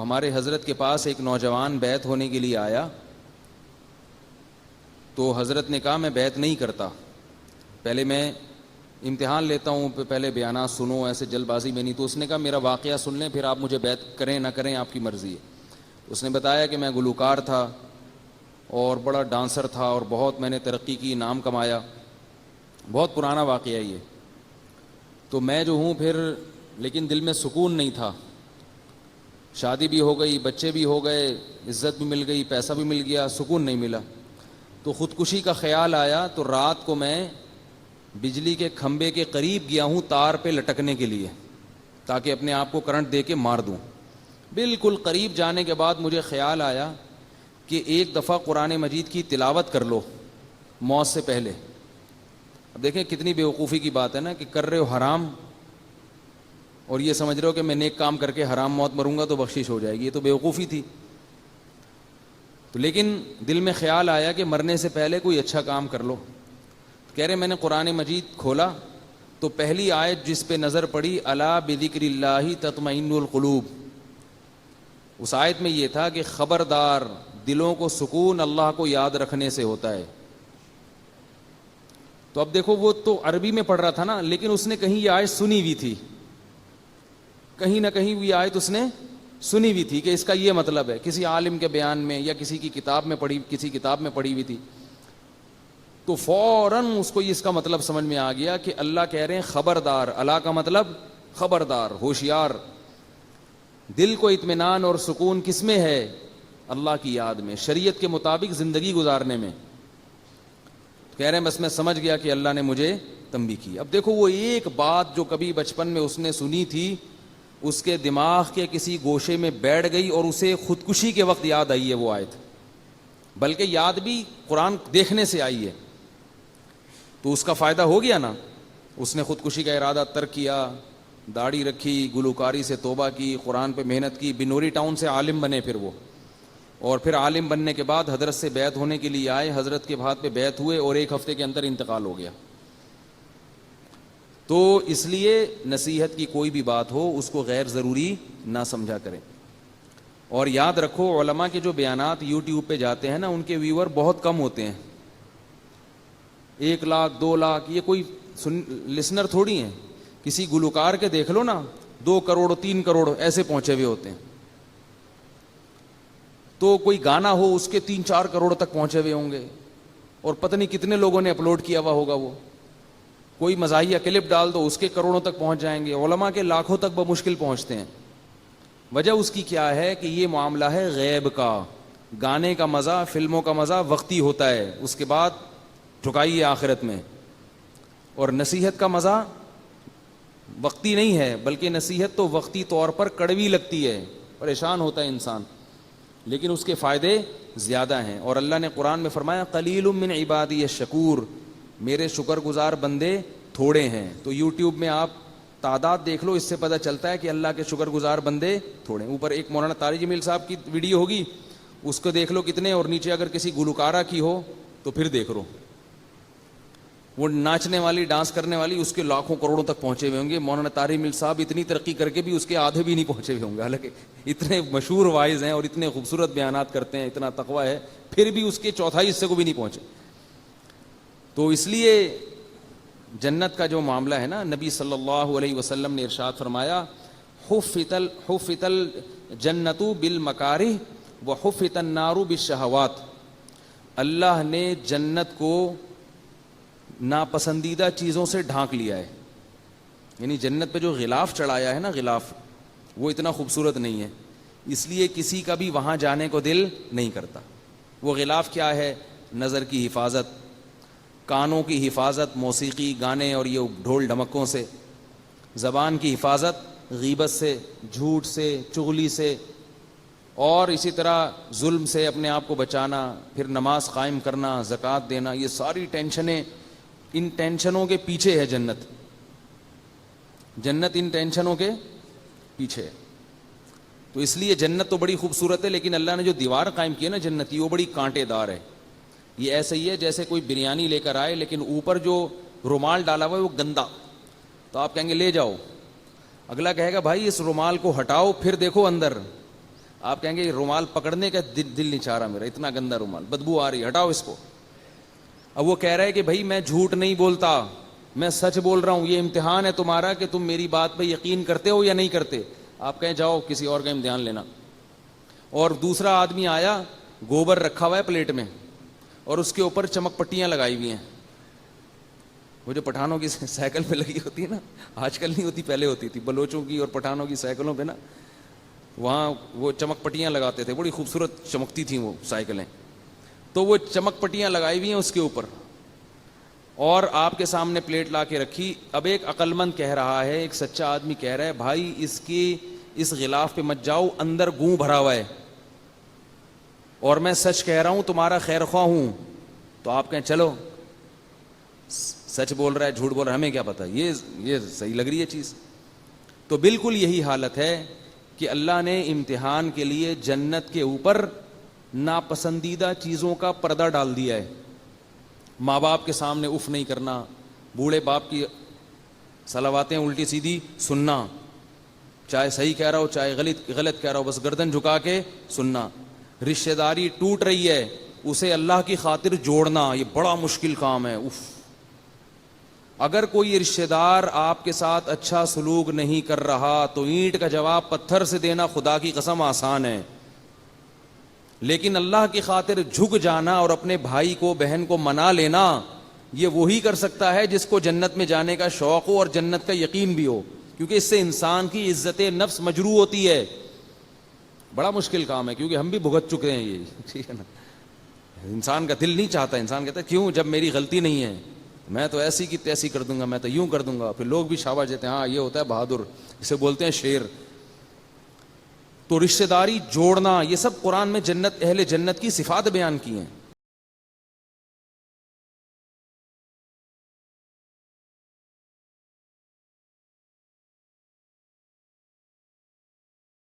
ہمارے حضرت کے پاس ایک نوجوان بیعت ہونے کے لیے آیا, تو حضرت نے کہا میں بیعت نہیں کرتا, پہلے میں امتحان لیتا ہوں, پہلے بیانات سنو, ایسے جلد بازی میں نہیں. تو اس نے کہا میرا واقعہ سن لیں, پھر آپ مجھے بیعت کریں نہ کریں آپ کی مرضی ہے. اس نے بتایا کہ میں گلوکار تھا اور بڑا ڈانسر تھا اور بہت میں نے ترقی کی, نام کمایا, بہت پرانا واقعہ ہے یہ. تو میں جو ہوں پھر, لیکن دل میں سکون نہیں تھا, شادی بھی ہو گئی, بچے بھی ہو گئے, عزت بھی مل گئی, پیسہ بھی مل گیا, سکون نہیں ملا. تو خودکشی کا خیال آیا, تو رات کو میں بجلی کے کھمبے کے قریب گیا ہوں تار پہ لٹکنے کے لیے, تاکہ اپنے آپ کو کرنٹ دے کے مار دوں. بالکل قریب جانے کے بعد مجھے خیال آیا کہ ایک دفعہ قرآن مجید کی تلاوت کر لو موت سے پہلے. اب دیکھیں کتنی بیوقوفی کی بات ہے نا, کہ کر رہے ہو حرام اور یہ سمجھ رہے ہو کہ میں نیک کام کر کے حرام موت مروں گا تو بخشش ہو جائے گی. یہ تو بیوقوفی تھی. تو لیکن دل میں خیال آیا کہ مرنے سے پہلے کوئی اچھا کام کر لو. کہہ رہے میں نے قرآن مجید کھولا تو پہلی آیت جس پہ نظر پڑی, الا بذکر اللہ تطمئن القلوب, اس آیت میں یہ تھا کہ خبردار, دلوں کو سکون اللہ کو یاد رکھنے سے ہوتا ہے. تو اب دیکھو وہ تو عربی میں پڑھ رہا تھا نا, لیکن اس نے کہیں یہ آیت سنی ہوئی تھی, کہیں نہ کہیں یہ آیت اس نے سنی ہوئی تھی کہ اس کا یہ مطلب ہے, کسی عالم کے بیان میں یا کسی کی کتاب میں پڑھی, کسی کتاب میں پڑھی ہوئی تھی. تو فوراً اس کو اس کا مطلب سمجھ میں آ گیا کہ اللہ کہہ رہے ہیں خبردار. اللہ کا مطلب خبردار, ہوشیار. دل کو اطمینان اور سکون کس میں ہے؟ اللہ کی یاد میں, شریعت کے مطابق زندگی گزارنے میں. کہہ رہے ہیں بس میں سمجھ گیا کہ اللہ نے مجھے تنبیہ کی. اب دیکھو وہ ایک بات جو کبھی بچپن میں اس نے سنی تھی, اس کے دماغ کے کسی گوشے میں بیٹھ گئی اور اسے خودکشی کے وقت یاد آئی ہے وہ آیت, بلکہ یاد بھی قرآن دیکھنے سے آئی ہے. تو اس کا فائدہ ہو گیا نا. اس نے خودکشی کا ارادہ ترک کیا, داڑھی رکھی, گلوکاری سے توبہ کی, قرآن پہ محنت کی, بنوری ٹاؤن سے عالم بنے پھر وہ, اور پھر عالم بننے کے بعد حضرت سے بیعت ہونے کے لیے آئے, حضرت کے ہاتھ پہ بیعت ہوئے اور 1 ہفتے کے اندر انتقال ہو گیا. تو اس لیے نصیحت کی کوئی بھی بات ہو اس کو غیر ضروری نہ سمجھا کریں. اور یاد رکھو علماء کے جو بیانات یوٹیوب پہ جاتے ہیں نا, ان کے ویور بہت کم ہوتے ہیں, 1 لاکھ 2 لاکھ, یہ کوئی لسنر تھوڑی ہیں. کسی گلوکار کے دیکھ لو نا, 2 کروڑ 3 کروڑ ایسے پہنچے ہوئے ہوتے ہیں. تو کوئی گانا ہو اس کے 3-4 کروڑ تک پہنچے ہوئے ہوں گے, اور پتہ نہیں کتنے لوگوں نے اپلوڈ کیا ہوا ہوگا. وہ کوئی مزاحیہ کلپ ڈال دو اس کے کروڑوں تک پہنچ جائیں گے. علماء کے لاکھوں تک بمشکل پہنچتے ہیں. وجہ اس کی کیا ہے کہ یہ معاملہ ہے غیب کا. گانے کا مزہ, فلموں کا مزہ وقتی ہوتا ہے, اس کے بعد ٹھکائی ہے آخرت میں. اور نصیحت کا مزہ وقتی نہیں ہے, بلکہ نصیحت تو وقتی طور پر کڑوی لگتی ہے, پریشان ہوتا ہے انسان, لیکن اس کے فائدے زیادہ ہیں. اور اللہ نے قرآن میں فرمایا قلیل من عبادی الشکور, میرے شکر گزار بندے تھوڑے ہیں. تو یوٹیوب میں آپ تعداد دیکھ لو, اس سے پتہ چلتا ہے کہ اللہ کے شکر گزار بندے تھوڑے. اوپر ایک مولانا طارق جمیل صاحب کی ویڈیو ہوگی, اس کو دیکھ لو کتنے, اور نیچے اگر کسی گلوکارہ کی ہو تو پھر دیکھ لو, وہ ناچنے والی ڈانس کرنے والی, اس کے لاکھوں کروڑوں تک پہنچے ہوئے ہوں گے. مولانا طارق جمیل صاحب اتنی ترقی کر کے بھی اس کے آدھے بھی نہیں پہنچے ہوئے ہوں گے, حالانکہ اتنے مشہور وائز ہیں اور اتنے خوبصورت بیانات کرتے ہیں, اتنا تقویٰ ہے, پھر بھی اس کے 1/4 حصے کو بھی نہیں پہنچے. تو اس لیے جنت کا جو معاملہ ہے نا, نبی صلی اللہ علیہ وسلم نے ارشاد فرمایا حفت الجنت بالمکارہ وحفت النار بالشہوات. اللہ نے جنت کو ناپسندیدہ چیزوں سے ڈھانک لیا ہے. یعنی جنت پہ جو غلاف چڑھایا ہے نا, غلاف, وہ اتنا خوبصورت نہیں ہے, اس لیے کسی کا بھی وہاں جانے کو دل نہیں کرتا. وہ غلاف کیا ہے؟ نظر کی حفاظت, کانوں کی حفاظت موسیقی گانے اور یہ ڈھول ڈھمکوں سے, زبان کی حفاظت غیبت سے, جھوٹ سے, چغلی سے, اور اسی طرح ظلم سے اپنے آپ کو بچانا, پھر نماز قائم کرنا, زکوٰۃ دینا. یہ ساری ٹینشنیں, ان ٹینشنوں کے پیچھے ہے جنت. جنت ان ٹینشنوں کے پیچھے ہے. تو اس لیے جنت تو بڑی خوبصورت ہے, لیکن اللہ نے جو دیوار قائم کی ہے نا جنت کی, وہ بڑی کانٹے دار ہے. یہ ایسے ہی ہے جیسے کوئی بریانی لے کر آئے, لیکن اوپر جو رومال ڈالا ہوا ہے وہ گندا, تو آپ کہیں گے لے جاؤ. اگلا کہے گا بھائی اس رومال کو ہٹاؤ پھر دیکھو اندر. آپ کہیں گے یہ رومال پکڑنے کا دل نہیں چاہ رہا میرا، اتنا گندا رومال، بدبو آ رہی ہے، ہٹاؤ اس کو. اب وہ کہہ رہا ہے کہ بھائی میں جھوٹ نہیں بولتا، میں سچ بول رہا ہوں، یہ امتحان ہے تمہارا کہ تم میری بات پہ یقین کرتے ہو یا نہیں کرتے. آپ کہیں جاؤ کسی اور کا امتحان لینا. اور دوسرا آدمی آیا، گوبر رکھا ہوا ہے پلیٹ میں اور اس کے اوپر چمک پٹیاں لگائی ہوئی ہیں، وہ جو پٹھانوں کی سائیکل پہ لگی ہوتی ہے نا، آج کل نہیں ہوتی، پہلے ہوتی تھی، بلوچوں کی اور پٹھانوں کی سائیکلوں پہ نا، وہاں وہ چمک پٹیاں لگاتے تھے، بڑی خوبصورت چمکتی تھیں وہ سائیکلیں. تو وہ چمک پٹیاں لگائی ہوئی ہیں اس کے اوپر، اور آپ کے سامنے پلیٹ لا کے رکھی. اب ایک عقل مند کہہ رہا ہے، ایک سچا آدمی کہہ رہا ہے بھائی اس غلاف پہ مت جاؤ، اندر گوں بھرا ہوا ہے، اور میں سچ کہہ رہا ہوں، تمہارا خیر خواہ ہوں. تو آپ کہیں چلو سچ بول رہا ہے جھوٹ بول رہا ہے ہمیں کیا پتا، یہ صحیح لگ رہی ہے چیز. تو بالکل یہی حالت ہے کہ اللہ نے امتحان کے لیے جنت کے اوپر ناپسندیدہ چیزوں کا پردہ ڈال دیا ہے. ماں باپ کے سامنے اف نہیں کرنا، بوڑھے باپ کی صلواتیں الٹی سیدھی سننا، چاہے صحیح کہہ رہا ہو چاہے غلط کہہ رہا ہو، بس گردن جھکا کے سننا. رشتہ داری ٹوٹ رہی ہے، اسے اللہ کی خاطر جوڑنا، یہ بڑا مشکل کام ہے. اف، اگر کوئی رشتہ دار آپ کے ساتھ اچھا سلوک نہیں کر رہا تو اینٹ کا جواب پتھر سے دینا خدا کی قسم آسان ہے، لیکن اللہ کی خاطر جھک جانا اور اپنے بھائی کو بہن کو منا لینا، یہ وہی کر سکتا ہے جس کو جنت میں جانے کا شوق ہو اور جنت کا یقین بھی ہو، کیونکہ اس سے انسان کی عزت نفس مجروح ہوتی ہے. بڑا مشکل کام ہے، کیونکہ ہم بھی بھگت چکے ہیں یہ، ٹھیک ہے نا. انسان کا دل نہیں چاہتا، انسان کہتا ہے کیوں، جب میری غلطی نہیں ہے میں تو ایسی کی تیسی کر دوں گا، میں تو یوں کر دوں گا. پھر لوگ بھی شاباش دیتے ہیں، ہاں یہ ہوتا ہے بہادر، اسے بولتے ہیں شیر. تو رشتہ داری جوڑنا، یہ سب قرآن میں اہل جنت کی صفات بیان کی ہیں.